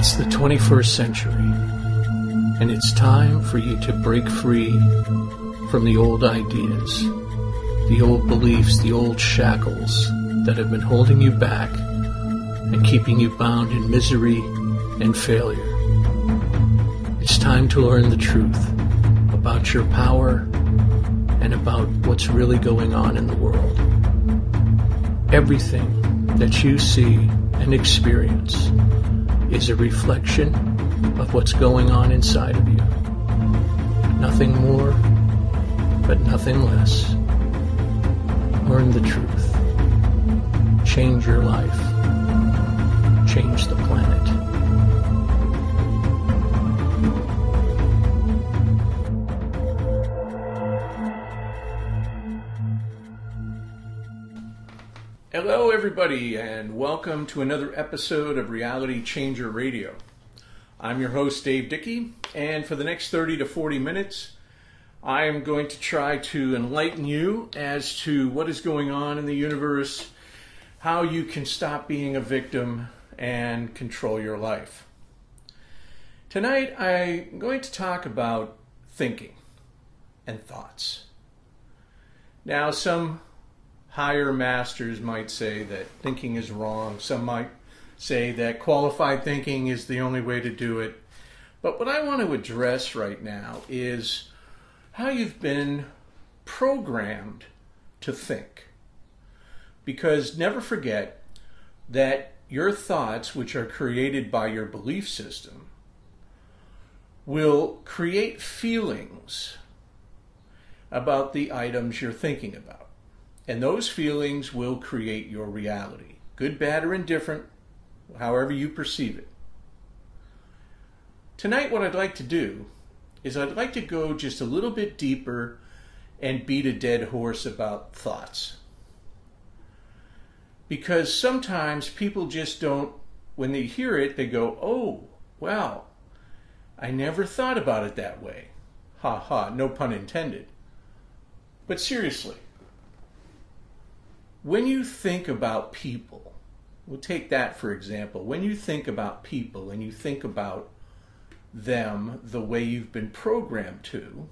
It's the 21st century, and it's time for you to break free from the old ideas, the old beliefs, the old shackles that have been holding you back and keeping you bound in misery and failure. It's time to learn the truth about your power and about what's really going on in the world. Everything that you see and experience is a reflection of what's going on inside of you. Nothing more, but nothing less. Learn the truth. Change your life. Change the planet. Hello everybody, and welcome to another episode of Reality Changer Radio. I'm your host Dickey, and for the next 30 to 40 minutes I am going to try to enlighten you as to what is going on in the universe, how you can stop being a victim and control your life. Tonight I'm going to talk about thinking and thoughts. Now, some higher masters might say that thinking is wrong. Some might say that qualified thinking is the only way to do it. But what I want to address right now is how you've been programmed to think. Because never forget that your thoughts, which are created by your belief system, will create feelings about the items you're thinking about. And those feelings will create your reality. Good, bad, or indifferent, however you perceive it. Tonight what I'd like to do is I'd like to go just a little bit deeper and beat a dead horse about thoughts. Because sometimes people just don't, when they hear it, they go, oh, wow, I never thought about it that way. Ha ha, no pun intended. But seriously, when you think about people, we'll take that for example. When you think about people and you think about them the way you've been programmed to,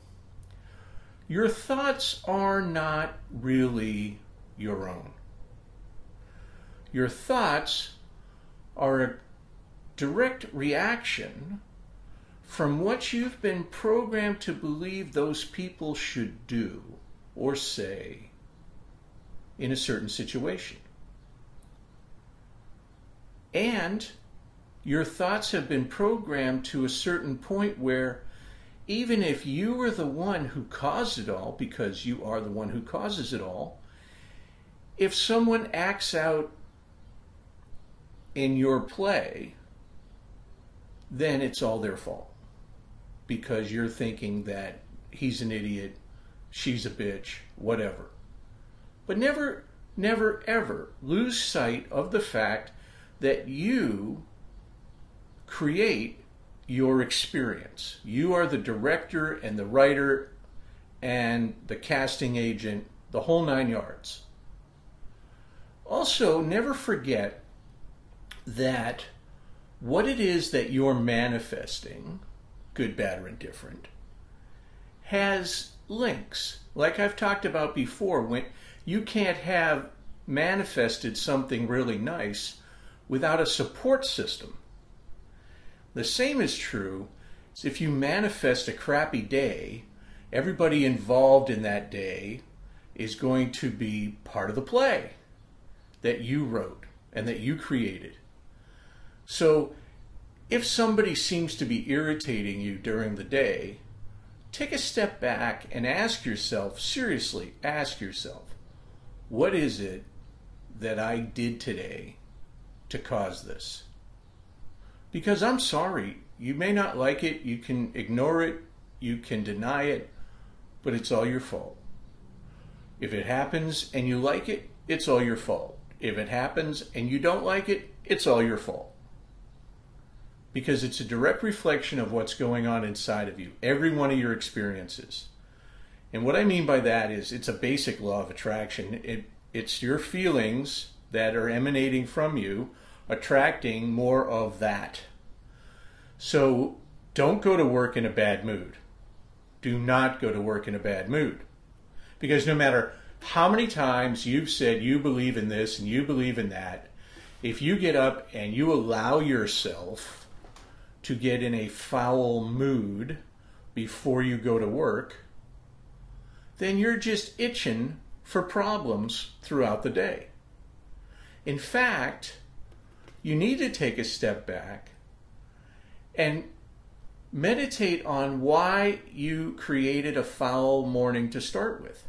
your thoughts are not really your own. Your thoughts are a direct reaction from what you've been programmed to believe those people should do or say in a certain situation. And your thoughts have been programmed to a certain point where even if you were the one who caused it all, because you are the one who causes it all, if someone acts out in your play, then it's all their fault. Because you're thinking that he's an idiot, she's a bitch, whatever. But never, never, ever lose sight of the fact that you create your experience. You are the director and the writer and the casting agent, the whole 9 yards. Also, never forget that what it is that you're manifesting, good, bad, or indifferent, has links. Like I've talked about before, when you can't have manifested something really nice without a support system. The same is true as if you manifest a crappy day, everybody involved in that day is going to be part of the play that you wrote and that you created. So if somebody seems to be irritating you during the day, take a step back and ask yourself, seriously, ask yourself, what is it that I did today to cause this? Because I'm sorry, you may not like it, you can ignore it, you can deny it, but it's all your fault. If it happens and you like it, it's all your fault. If it happens and you don't like it, it's all your fault. Because it's a direct reflection of what's going on inside of you, every one of your experiences. And what I mean by that is it's a basic law of attraction. It's your feelings that are emanating from you attracting more of that. So don't go to work in a bad mood. Do not go to work in a bad mood. Because no matter how many times you've said you believe in this and you believe in that, if you get up and you allow yourself to get in a foul mood before you go to work, then you're just itching for problems throughout the day. In fact, you need to take a step back and meditate on why you created a foul morning to start with.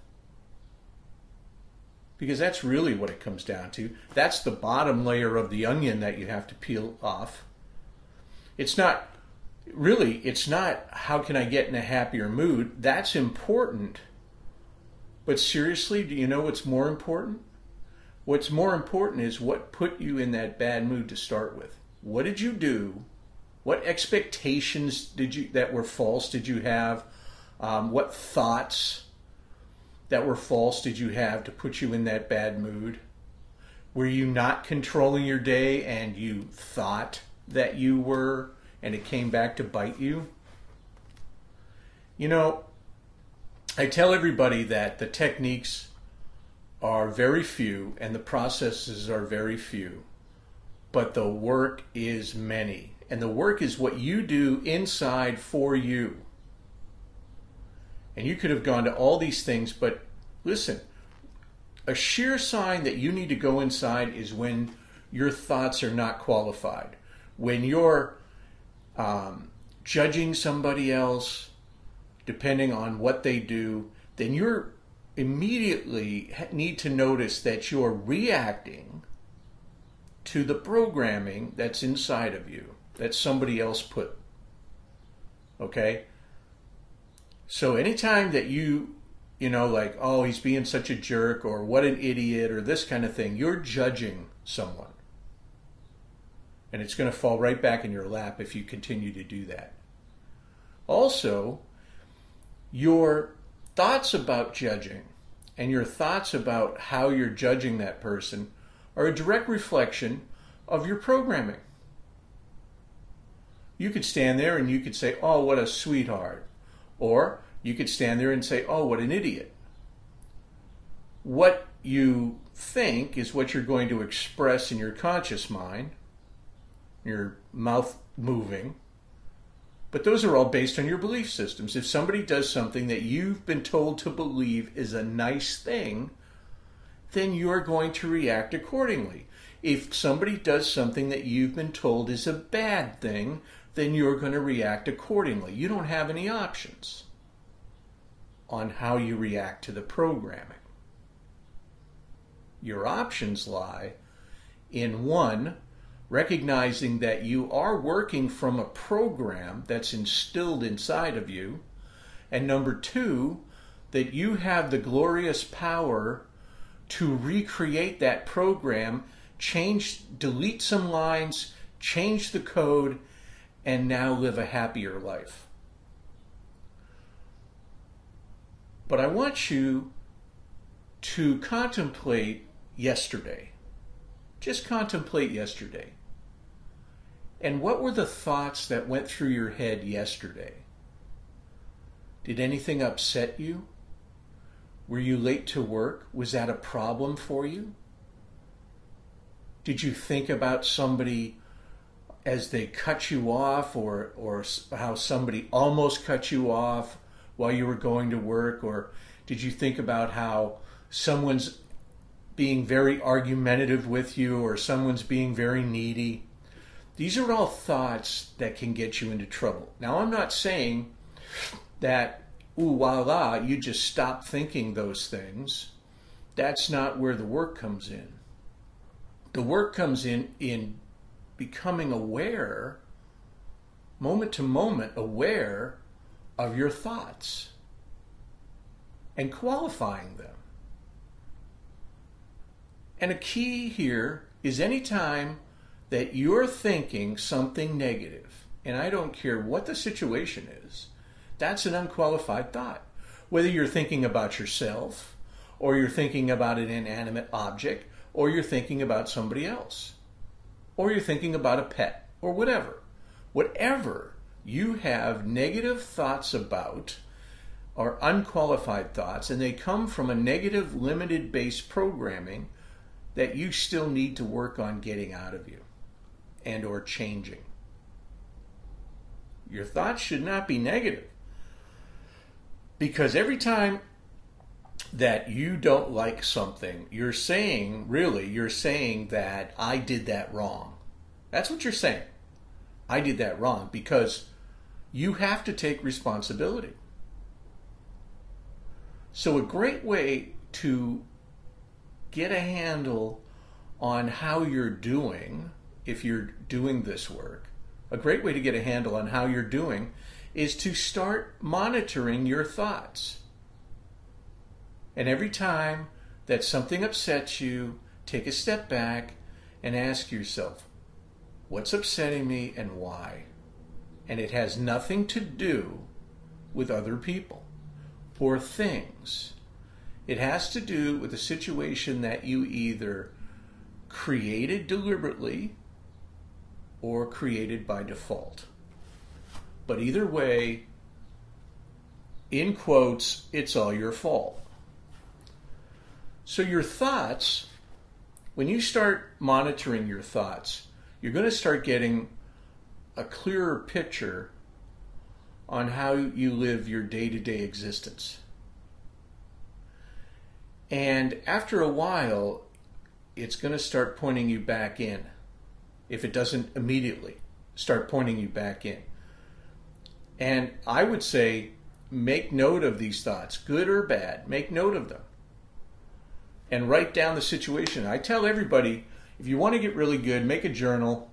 Because that's really what it comes down to. That's the bottom layer of the onion that you have to peel off. It's not how can I get in a happier mood. That's important. But seriously, do you know what's more important? What's more important is what put you in that bad mood to start with. What did you do? What expectations that were false did you have? What thoughts that were false did you have to put you in that bad mood? Were you not controlling your day and you thought that you were and it came back to bite you? You know, I tell everybody that the techniques are very few and the processes are very few, but the work is many. And the work is what you do inside for you. And you could have gone to all these things, but listen, a sheer sign that you need to go inside is when your thoughts are not qualified. When you're judging somebody else, depending on what they do, then you're immediately need to notice that you're reacting to the programming that's inside of you, that somebody else put. Okay? So anytime that you know, like, oh, he's being such a jerk, or what an idiot, or this kind of thing, you're judging someone. And it's going to fall right back in your lap if you continue to do that. Also, your thoughts about judging and your thoughts about how you're judging that person are a direct reflection of your programming. You could stand there and you could say, oh, what a sweetheart. Or you could stand there and say, oh, what an idiot. What you think is what you're going to express in your conscious mind, your mouth moving. But those are all based on your belief systems. If somebody does something that you've been told to believe is a nice thing, then you're going to react accordingly. If somebody does something that you've been told is a bad thing, then you're going to react accordingly. You don't have any options on how you react to the programming. Your options lie in, one, recognizing that you are working from a program that's instilled inside of you, and number two, that you have the glorious power to recreate that program, delete some lines, change the code, and now live a happier life. But I want you to contemplate yesterday. Just contemplate yesterday. And what were the thoughts that went through your head yesterday? Did anything upset you? Were you late to work? Was that a problem for you? Did you think about somebody as they cut you off, or how somebody almost cut you off while you were going to work? Or did you think about how someone's being very argumentative with you, or someone's being very needy? These are all thoughts that can get you into trouble. Now, I'm not saying that, ooh, voila, you just stop thinking those things. That's not where the work comes in. The work comes in becoming aware, moment to moment, aware of your thoughts and qualifying them. And a key here is anytime that you're thinking something negative, and I don't care what the situation is, that's an unqualified thought. Whether you're thinking about yourself, or you're thinking about an inanimate object, or you're thinking about somebody else, or you're thinking about a pet, or whatever. whatever you have negative thoughts about are unqualified thoughts, and they come from a negative limited based programming that you still need to work on getting out of you and or changing. Your thoughts should not be negative, because every time that you don't like something, you're saying that I did that wrong. That's what you're saying. I did that wrong, because you have to take responsibility. So a great way to get a handle on how you're doing, if you're doing this work, a great way to get a handle on how you're doing is to start monitoring your thoughts. And every time that something upsets you, take a step back and ask yourself, what's upsetting me and why? And it has nothing to do with other people or things. It has to do with a situation that you either created deliberately or created by default. But either way, in quotes, it's all your fault. So your thoughts, when you start monitoring your thoughts, you're going to start getting a clearer picture on how you live your day-to-day existence. And after a while, it's going to start pointing you back in. If it doesn't immediately start pointing you back in. And I would say, make note of these thoughts, good or bad. Make note of them. And write down the situation. I tell everybody, if you want to get really good, make a journal.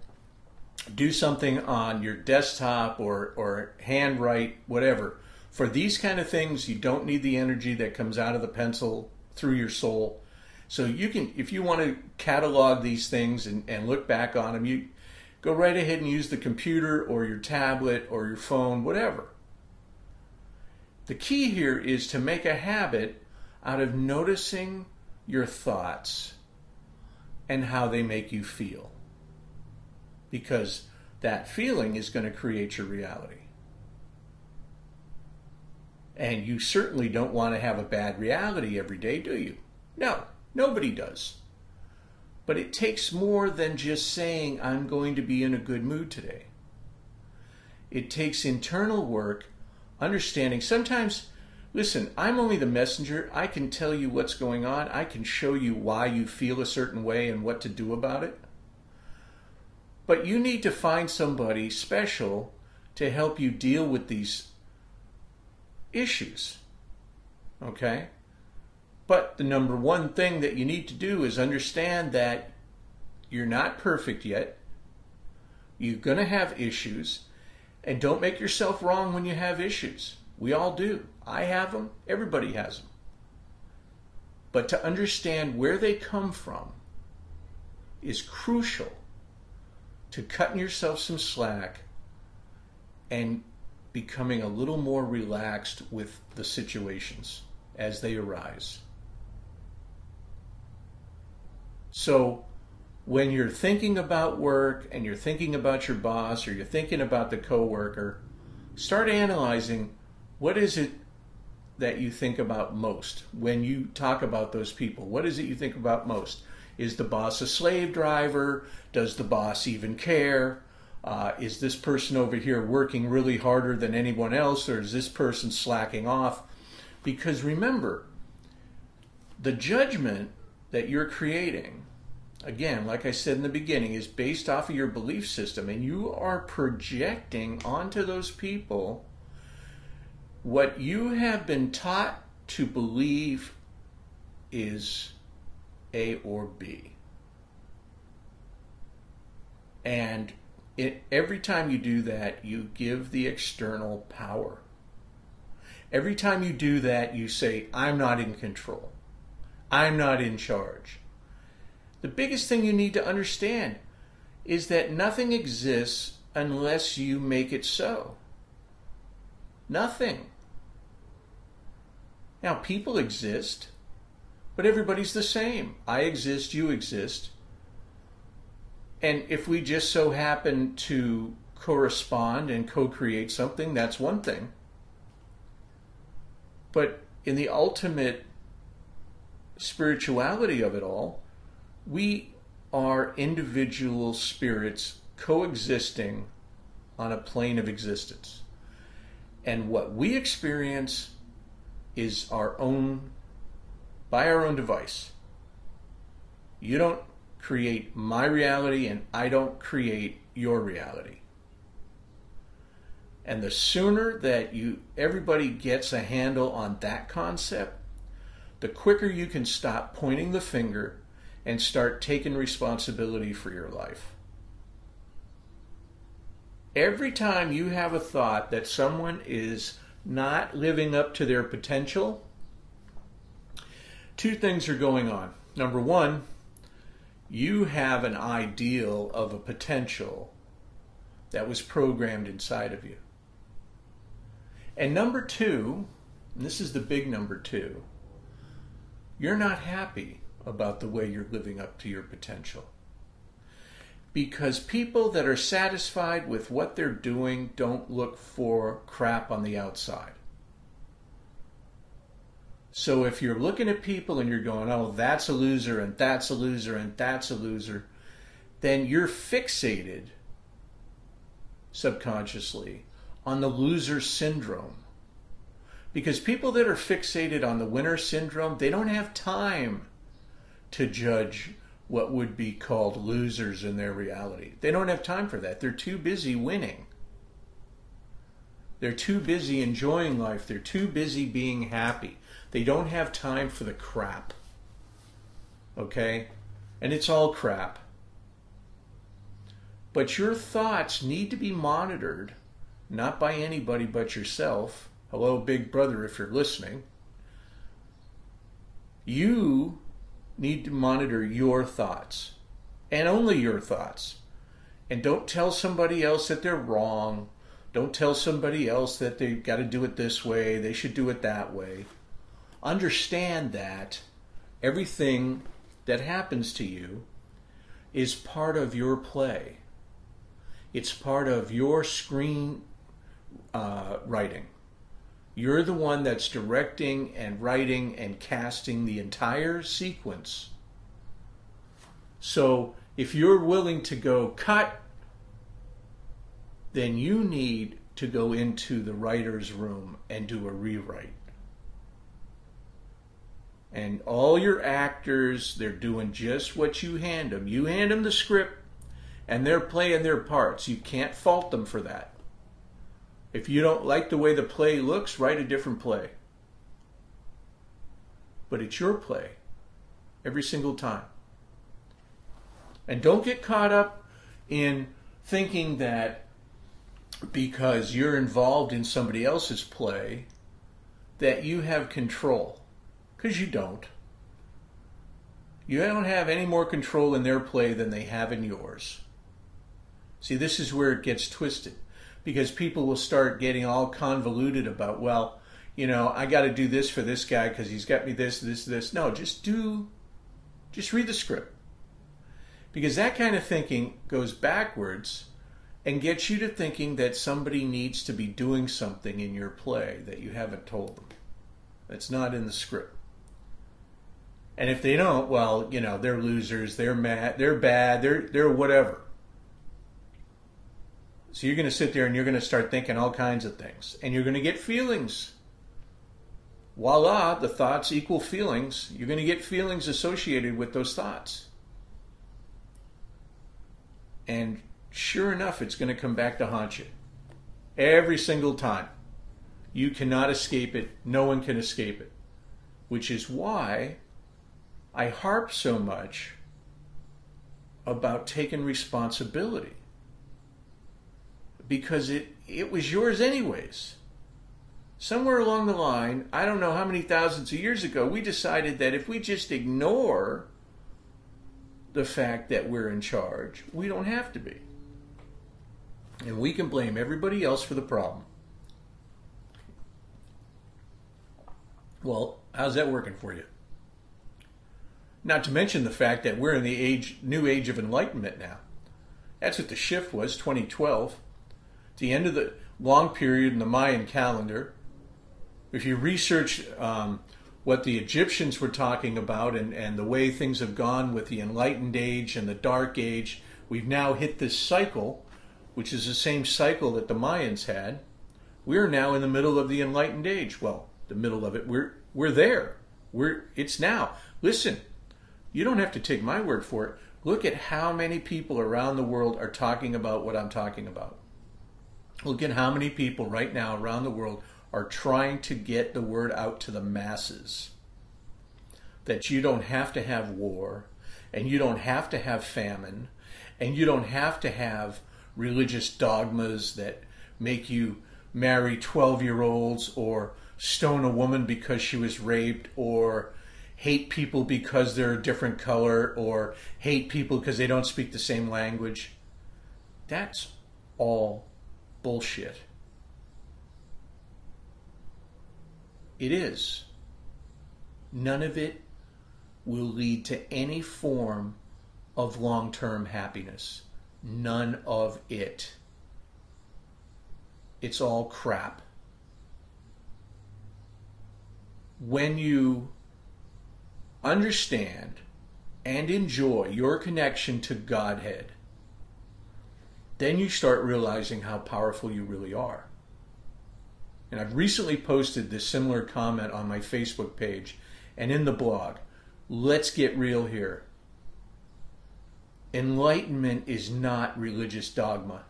Do something on your desktop or handwrite, whatever. For these kind of things, you don't need the energy that comes out of the pencil through your soul. So you can, if you want to catalog these things and look back on them, you go right ahead and use the computer or your tablet or your phone, whatever. The key here is to make a habit out of noticing your thoughts and how they make you feel. Because that feeling is going to create your reality. And you certainly don't want to have a bad reality every day, do you? No. Nobody does. But it takes more than just saying, I'm going to be in a good mood today. It takes internal work, understanding. Sometimes, listen, I'm only the messenger. I can tell you what's going on. I can show you why you feel a certain way and what to do about it. But you need to find somebody special to help you deal with these issues. Okay? But the number one thing that you need to do is understand that you're not perfect yet. You're going to have issues. And don't make yourself wrong when you have issues. We all do. I have them. Everybody has them. But to understand where they come from is crucial to cutting yourself some slack and becoming a little more relaxed with the situations as they arise. So when you're thinking about work and you're thinking about your boss or you're thinking about the coworker, start analyzing what is it that you think about most when you talk about those people. What is it you think about most? Is the boss a slave driver? Does the boss even care? Is this person over here working really harder than anyone else, or is this person slacking off? Because remember, the judgment that you're creating, again, like I said in the beginning, is based off of your belief system, and you are projecting onto those people what you have been taught to believe is A or B. And every time you do that, you give the external power. Every time you do that, you say, I'm not in control. I'm not in charge. The biggest thing you need to understand is that nothing exists unless you make it so. Nothing. Now, people exist, but everybody's the same. I exist, you exist. And if we just so happen to correspond and co-create something, that's one thing. But in the ultimate spirituality of it all, we are individual spirits coexisting on a plane of existence. And what we experience is our own, by our own device. You don't create my reality and I don't create your reality. And the sooner that everybody gets a handle on that concept, the quicker you can stop pointing the finger and start taking responsibility for your life. Every time you have a thought that someone is not living up to their potential, two things are going on. Number one, you have an ideal of a potential that was programmed inside of you. And number two, and this is the big number two, you're not happy about the way you're living up to your potential. Because people that are satisfied with what they're doing don't look for crap on the outside. So if you're looking at people and you're going, oh, that's a loser, and that's a loser, and that's a loser, then you're fixated subconsciously on the loser syndrome. Because people that are fixated on the winner syndrome, they don't have time to judge what would be called losers in their reality. They don't have time for that. They're too busy winning. They're too busy enjoying life. They're too busy being happy. They don't have time for the crap. Okay? And it's all crap. But your thoughts need to be monitored, not by anybody but yourself. Hello, big brother, if you're listening. You need to monitor your thoughts, and only your thoughts. And don't tell somebody else that they're wrong. Don't tell somebody else that they've got to do it this way, they should do it that way. Understand that everything that happens to you is part of your play. It's part of your screen writing. You're the one that's directing and writing and casting the entire sequence. So if you're willing to go cut, then you need to go into the writer's room and do a rewrite. And all your actors, they're doing just what you hand them. You hand them the script and they're playing their parts. You can't fault them for that. If you don't like the way the play looks, write a different play. But it's your play every single time. And don't get caught up in thinking that because you're involved in somebody else's play that you have control. Because you don't. You don't have any more control in their play than they have in yours. See, this is where it gets twisted. Because people will start getting all convoluted about, well, you know, I got to do this for this guy because he's got me this. No, just read the script. Because that kind of thinking goes backwards and gets you to thinking that somebody needs to be doing something in your play that you haven't told them. That's not in the script. And if they don't, well, you know, they're losers, they're mad, they're bad, they're whatever. So you're going to sit there and you're going to start thinking all kinds of things. And you're going to get feelings. Voila, the thoughts equal feelings. You're going to get feelings associated with those thoughts. And sure enough, it's going to come back to haunt you. Every single time. You cannot escape it. No one can escape it. Which is why I harp so much about taking responsibility. Because it was yours anyways. Somewhere along the line, I don't know how many thousands of years ago, we decided that if we just ignore the fact that we're in charge, we don't have to be. And we can blame everybody else for the problem. Well, how's that working for you? Not to mention the fact that we're in the new age of enlightenment now. That's what the shift was, 2012. At the end of the long period in the Mayan calendar, if you research what the Egyptians were talking about and the way things have gone with the Enlightened Age and the Dark Age, we've now hit this cycle, which is the same cycle that the Mayans had. We're now in the middle of the Enlightened Age. Well, the middle of it, we're there. It's now. Listen, you don't have to take my word for it. Look at how many people around the world are talking about what I'm talking about. Look at how many people right now around the world are trying to get the word out to the masses that you don't have to have war, and you don't have to have famine, and you don't have to have religious dogmas that make you marry 12-year-olds or stone a woman because she was raped, or hate people because they're a different color, or hate people because they don't speak the same language. That's all bullshit. It is. None of it will lead to any form of long-term happiness. None of it. It's all crap. When you understand and enjoy your connection to Godhead, then you start realizing how powerful you really are. And I've recently posted this similar comment on my Facebook page and in the blog. Let's get real here. Enlightenment is not religious dogma.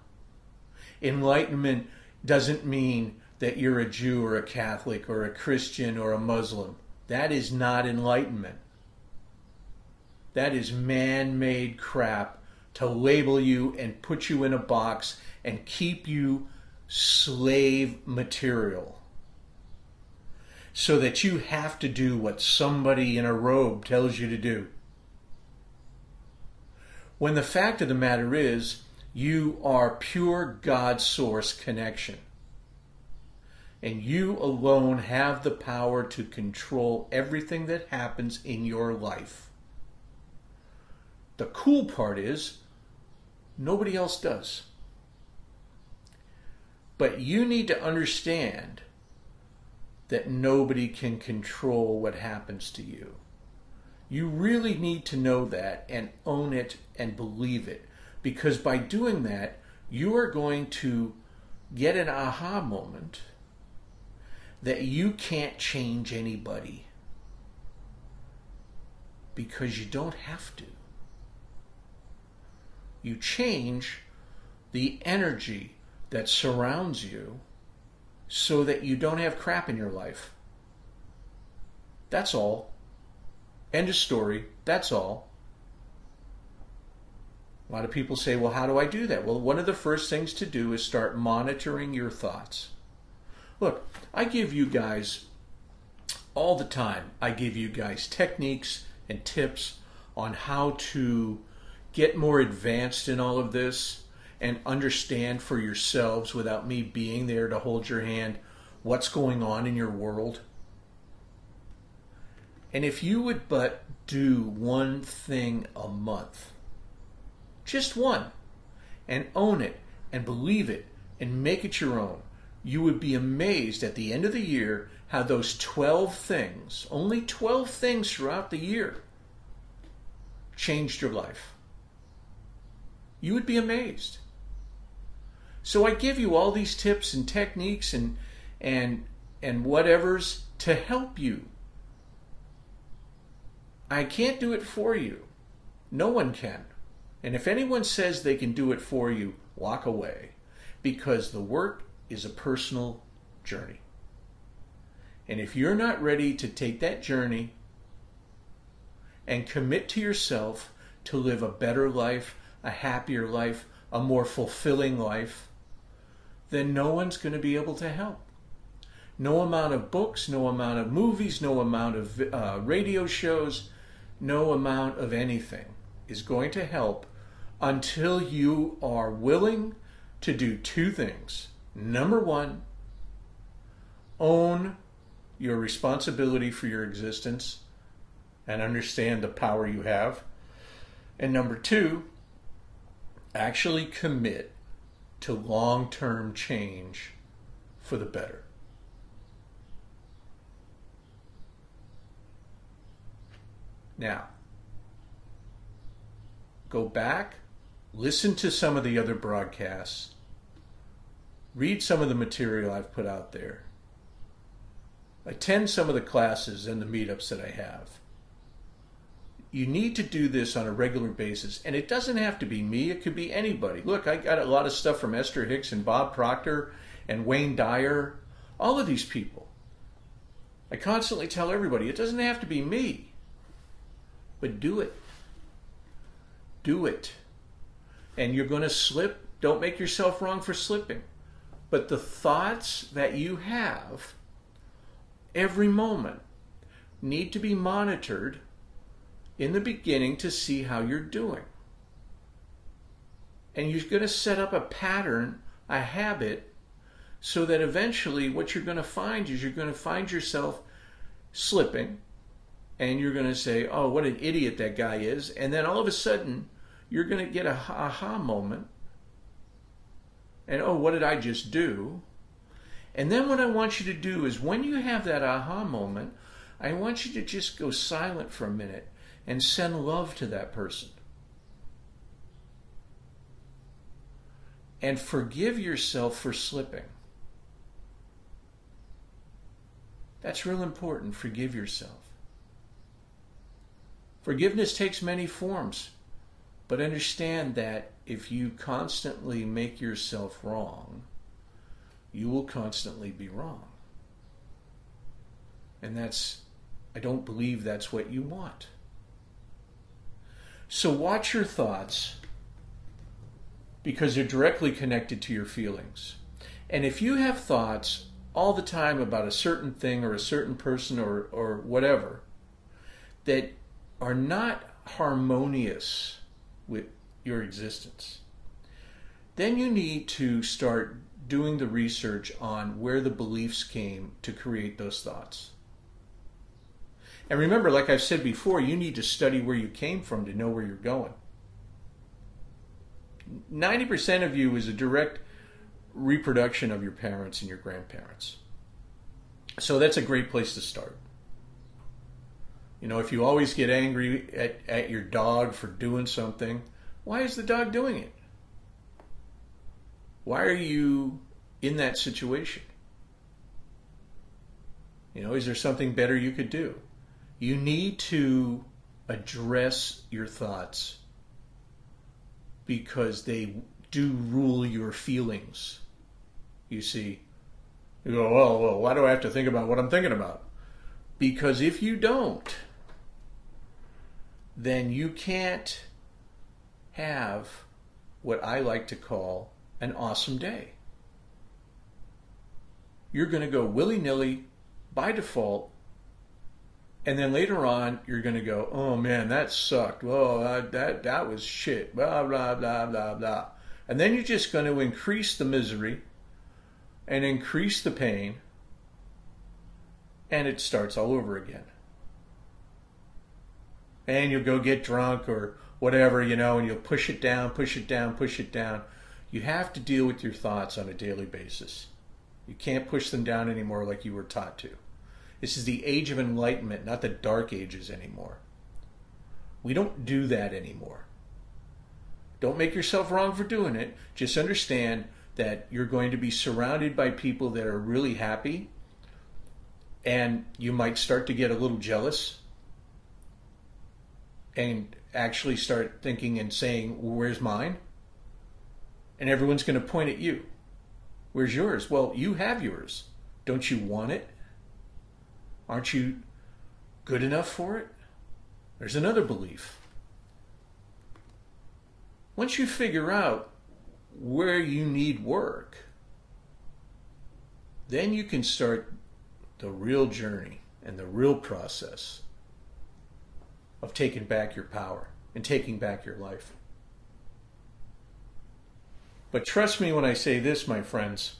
Enlightenment doesn't mean that you're a Jew or a Catholic or a Christian or a Muslim. That is not enlightenment. That is man-made crap to label you and put you in a box and keep you slave material so that you have to do what somebody in a robe tells you to do. When the fact of the matter is, you are pure God source connection. And you alone have the power to control everything that happens in your life. The cool part is, nobody else does. But you need to understand that nobody can control what happens to you. You really need to know that and own it and believe it. Because by doing that, you are going to get an aha moment that you can't change anybody. Because you don't have to. You change the energy that surrounds you so that you don't have crap in your life. That's all. End of story. That's all. A lot of people say, well, how do I do that? Well, one of the first things to do is start monitoring your thoughts. Look, I give you guys, all the time, I give you guys techniques and tips on how to get more advanced in all of this and understand for yourselves without me being there to hold your hand what's going on in your world. And if you would but do one thing a month, just one, and own it and believe it and make it your own, you would be amazed at the end of the year how those 12 things, only 12 things throughout the year, changed your life. You would be amazed. So I give you all these tips and techniques and whatevers to help you. I can't do it for you. No one can. And if anyone says they can do it for you, walk away. Because the work is a personal journey. And if you're not ready to take that journey and commit to yourself to live a better life, a happier life, a more fulfilling life, then no one's going to be able to help. No amount of books, no amount of movies, no amount of radio shows, no amount of anything is going to help until you are willing to do two things. Number one, own your responsibility for your existence and understand the power you have. And number two, actually commit to long-term change for the better. Now, go back, listen to some of the other broadcasts, read some of the material I've put out there, attend some of the classes and the meetups that I have. You need to do this on a regular basis, and it doesn't have to be me, it could be anybody. Look, I got a lot of stuff from Esther Hicks and Bob Proctor and Wayne Dyer, all of these people. I constantly tell everybody, it doesn't have to be me, but do it. Do it. And you're going to slip. Don't make yourself wrong for slipping. But the thoughts that you have every moment need to be monitored in the beginning to see how you're doing. And you're going to set up a pattern, a habit, so that eventually what you're going to find is you're going to find yourself slipping, and you're going to say, oh, what an idiot that guy is. And then all of a sudden, you're going to get a aha moment. And, oh, what did I just do? And then what I want you to do is when you have that aha moment, I want you to just go silent for a minute and send love to that person. And forgive yourself for slipping. That's real important. Forgive yourself. Forgiveness takes many forms, but understand that if you constantly make yourself wrong, you will constantly be wrong. And I don't believe that's what you want. So watch your thoughts, because they're directly connected to your feelings. And if you have thoughts all the time about a certain thing or a certain person or whatever that are not harmonious with your existence, then you need to start doing the research on where the beliefs came to create those thoughts. And remember, like I've said before, you need to study where you came from to know where you're going. 90% of you is a direct reproduction of your parents and your grandparents. So that's a great place to start. You know, if you always get angry at your dog for doing something, why is the dog doing it? Why are you in that situation? You know, is there something better you could do? You need to address your thoughts because they do rule your feelings. You see, you go, well, why do I have to think about what I'm thinking about? Because if you don't, then you can't have what I like to call an awesome day. You're going to go willy-nilly by default, and then later on you're going to go, oh man, that sucked. Oh, that was shit. Blah, blah, blah, blah, blah. And then you're just going to increase the misery and increase the pain, and it starts all over again. And you'll go get drunk or whatever, you know, and you'll push it down, push it down, push it down. You have to deal with your thoughts on a daily basis. You can't push them down anymore like you were taught to. This is the age of enlightenment, not the dark ages anymore. We don't do that anymore. Don't make yourself wrong for doing it. Just understand that you're going to be surrounded by people that are really happy, and you might start to get a little jealous and actually start thinking and saying, well, where's mine? And everyone's going to point at you. Where's yours? Well, you have yours. Don't you want it? Aren't you good enough for it? There's another belief. Once you figure out where you need work, then you can start the real journey and the real process of taking back your power and taking back your life. But trust me when I say this, my friends,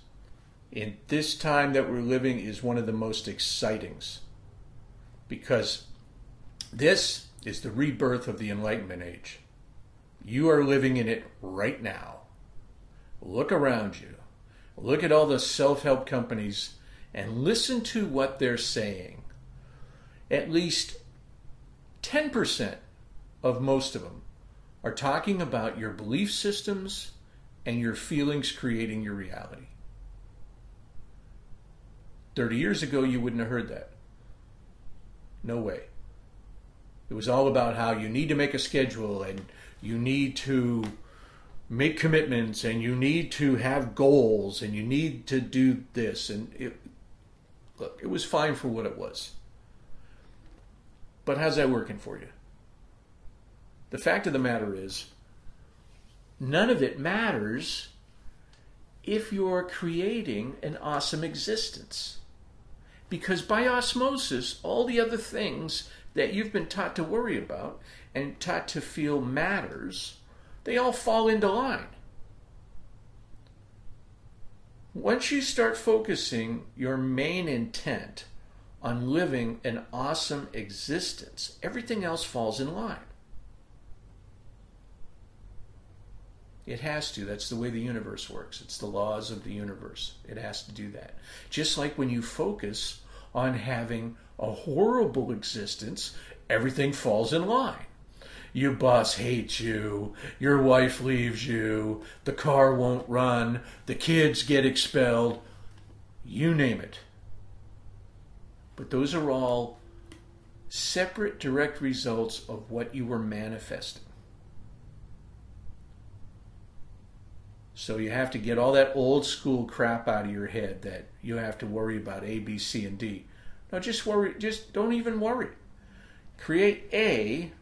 in this time that we're living is one of the most excitings, because this is the rebirth of the Enlightenment age. You are living in it right now. look around you. Look at all the self-help companies and listen to what they're saying. At least 10% of most of them are talking about your belief systems and your feelings creating your reality. 30 years ago, you wouldn't have heard that. No way. It was all about how you need to make a schedule and you need to make commitments and you need to have goals and you need to do this. And it was fine for what it was. But how's that working for you? The fact of the matter is, none of it matters if you're creating an awesome existence. Because by osmosis, all the other things that you've been taught to worry about and taught to feel matters, they all fall into line. Once you start focusing your main intent on living an awesome existence, everything else falls in line. It has to. That's the way the universe works. It's the laws of the universe. It has to do that. Just like when you focus on having a horrible existence, everything falls in line. Your boss hates you, your wife leaves you, the car won't run, the kids get expelled, you name it. But those are all separate direct results of what you were manifesting. So you have to get all that old school crap out of your head that you have to worry about A, B, C, and D. No, just don't even worry. Create A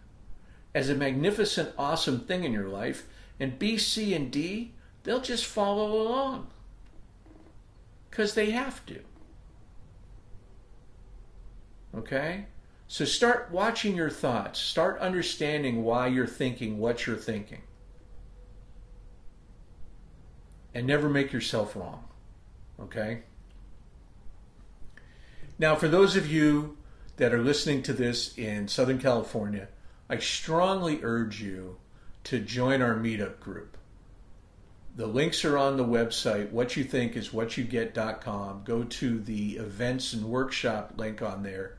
as a magnificent, awesome thing in your life, and B, C, and D, they'll just follow along. Because they have to. Okay? So start watching your thoughts. Start understanding why you're thinking what you're thinking. And never make yourself wrong. Okay? Now, for those of you that are listening to this in Southern California, I strongly urge you to join our meetup group. The links are on the website, whatyouthink.iswhatyouget.com. Go to the events and workshop link on there,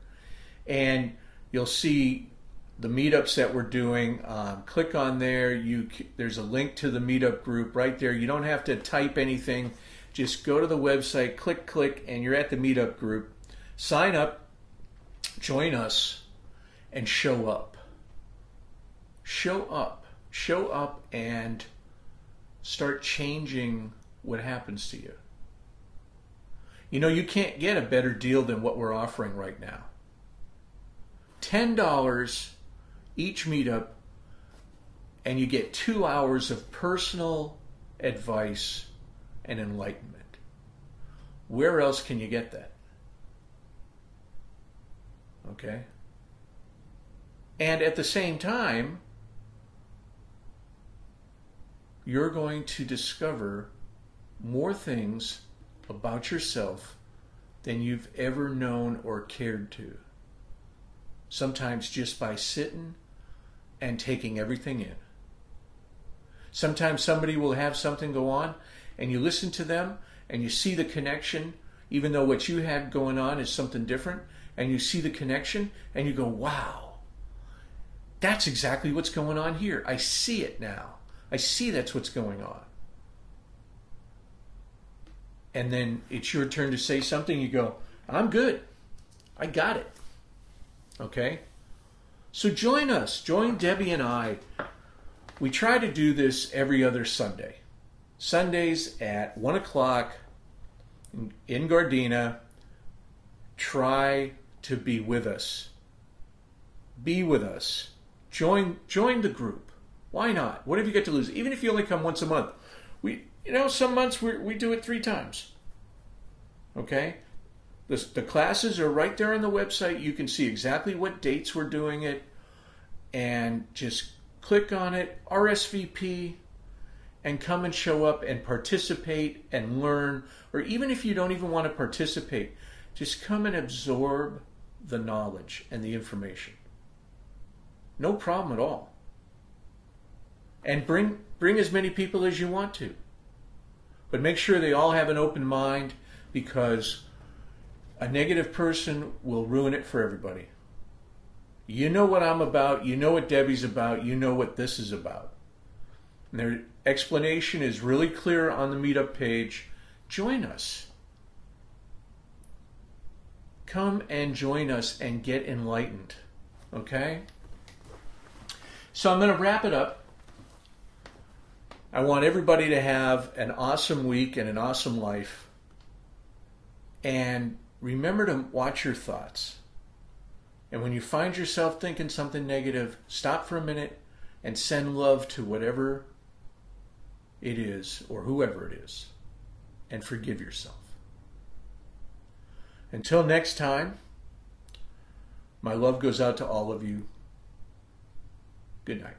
and you'll see the meetups that we're doing. Click on there. There's a link to the meetup group right there. You don't have to type anything. Just go to the website, click, and you're at the meetup group. Sign up, join us, and show up. Show up and start changing what happens to you. You know, you can't get a better deal than what we're offering right now. $10 each meetup, and you get 2 hours of personal advice and enlightenment. Where else can you get that? Okay? And at the same time, you're going to discover more things about yourself than you've ever known or cared to. Sometimes just by sitting and taking everything in. Sometimes somebody will have something go on and you listen to them and you see the connection, even though what you had going on is something different, and you see the connection and you go, wow, that's exactly what's going on here. I see it now. I see that's what's going on. And then it's your turn to say something. You go, I'm good. I got it. Okay? So join us. Join Debbie and I. We try to do this every other Sunday. Sundays at 1 o'clock in Gardena. Try to be with us. Be with us. Join the group. Why not? What have you got to lose? Even if you only come once a month. Some months we do it 3 times. Okay? The classes are right there on the website. You can see exactly what dates we're doing it. And just click on it, RSVP, and come and show up and participate and learn. Or even if you don't even want to participate, just come and absorb the knowledge and the information. No problem at all. And bring as many people as you want to. But make sure they all have an open mind, because a negative person will ruin it for everybody. You know what I'm about. You know what Debbie's about. You know what this is about. And their explanation is really clear on the meetup page. Join us. Come and join us and get enlightened. Okay? So I'm going to wrap it up. I want everybody to have an awesome week and an awesome life. And remember to watch your thoughts. And when you find yourself thinking something negative, stop for a minute and send love to whatever it is or whoever it is. And forgive yourself. Until next time, my love goes out to all of you. Good night.